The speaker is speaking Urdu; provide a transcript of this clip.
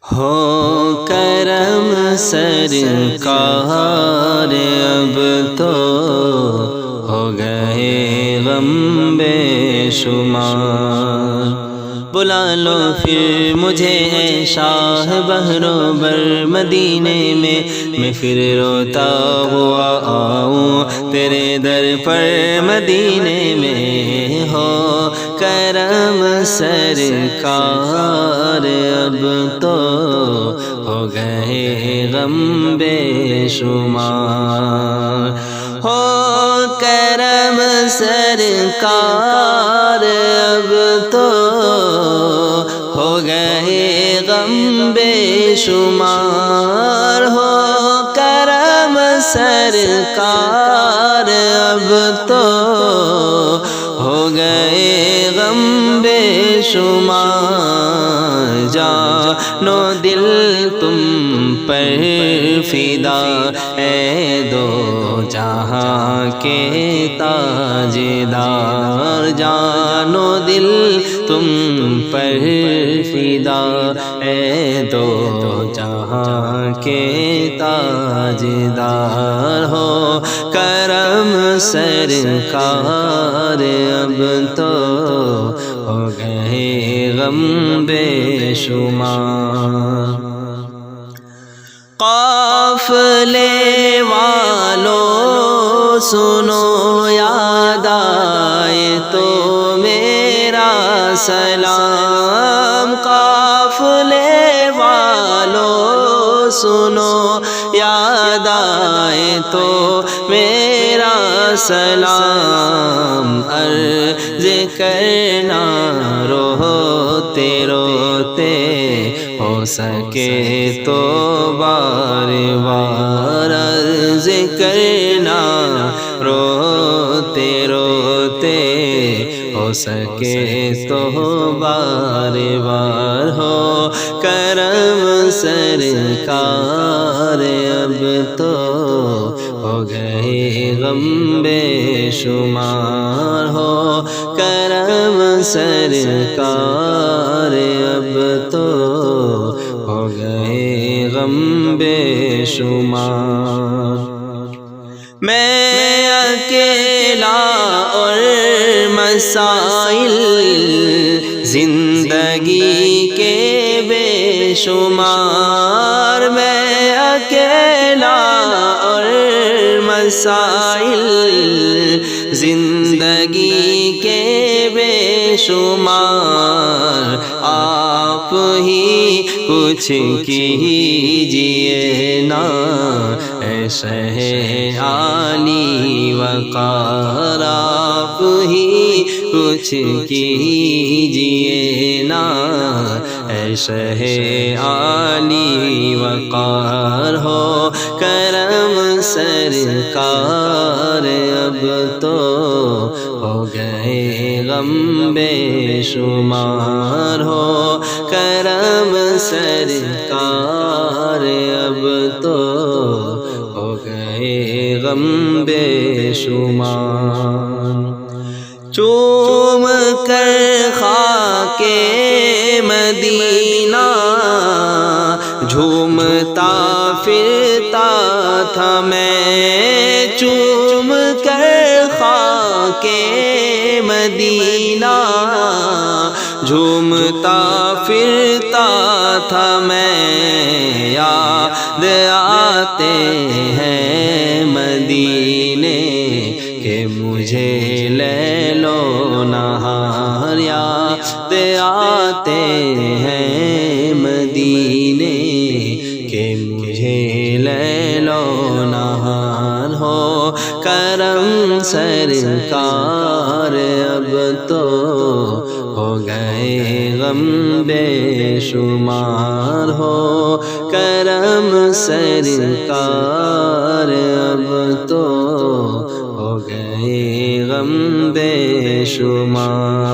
ہو کرم سرکار اب تو ہو گئے غم بے شمار۔ بلا لو پھر مجھے اے شاہ بحر و بر مدینے میں پھر روتا ہوا آؤں تیرے در پر مدینے میں۔ ہو کرم سرکار اب تو ہو گئے غم بے شمار۔ ہو کرم سرکار اب تو ہو گئے غم بے شمار۔ ہو کرم سرکار اب تو ہو گئے غم بے شمار۔ جانو دل تم پر فدا اے دو جہاں کے تاجدار۔ جانو دل تم پر فدا اے دو جہاں کے تاجدار۔ ہو کرم سرکار اب تو ہو گئے غم بے شمار۔ قافلے والوں سنو یاد آئے تو میرا سلام۔ قافلے والوں سنو یاد آئے تو میرا سلام۔ عرض کرنا روتے روتے ہو سکے تو بار بار۔ عرض کرنا روتے روتے ہو سکے تو بار بار۔ ہو کرم سرکار اب تو ہو گئے غم بے شمار۔ ہو کرم سرکار اب تو ہو گئے غم بے شمار۔ میں اکیلا اور مسائل زندگی کے بے شمار۔ میں اکیلا اور مسائل زندگی کے بے شمار۔ آپ ہی کچھ کیجئے نا اے شہ عالی وقار۔ آپ ہی کچھ کیجئے نا اے شہ عالی وقار۔ ہو کرم سرکار اب تو ہو گئے غم بے شمار۔ ہو کرم سرکار اب تو ہو گئے غم بے شمار۔ چوم کر خاک مدینہ جھومتا پھرتا تھا میں۔ چوم کر خاک مدینہ جھومتا پھرتا تھا میں۔ یاد آتے ہیں مدینے کہ مجھے لیل و نہار۔ یاد آتے ہیں مدینے کہ مجھے لیل و نہار۔ ہو کرم سرکار اب تو ہو گئے غم بے شمار۔ ہو کرم سرکار اب تو ہو گئے غم بے شمار۔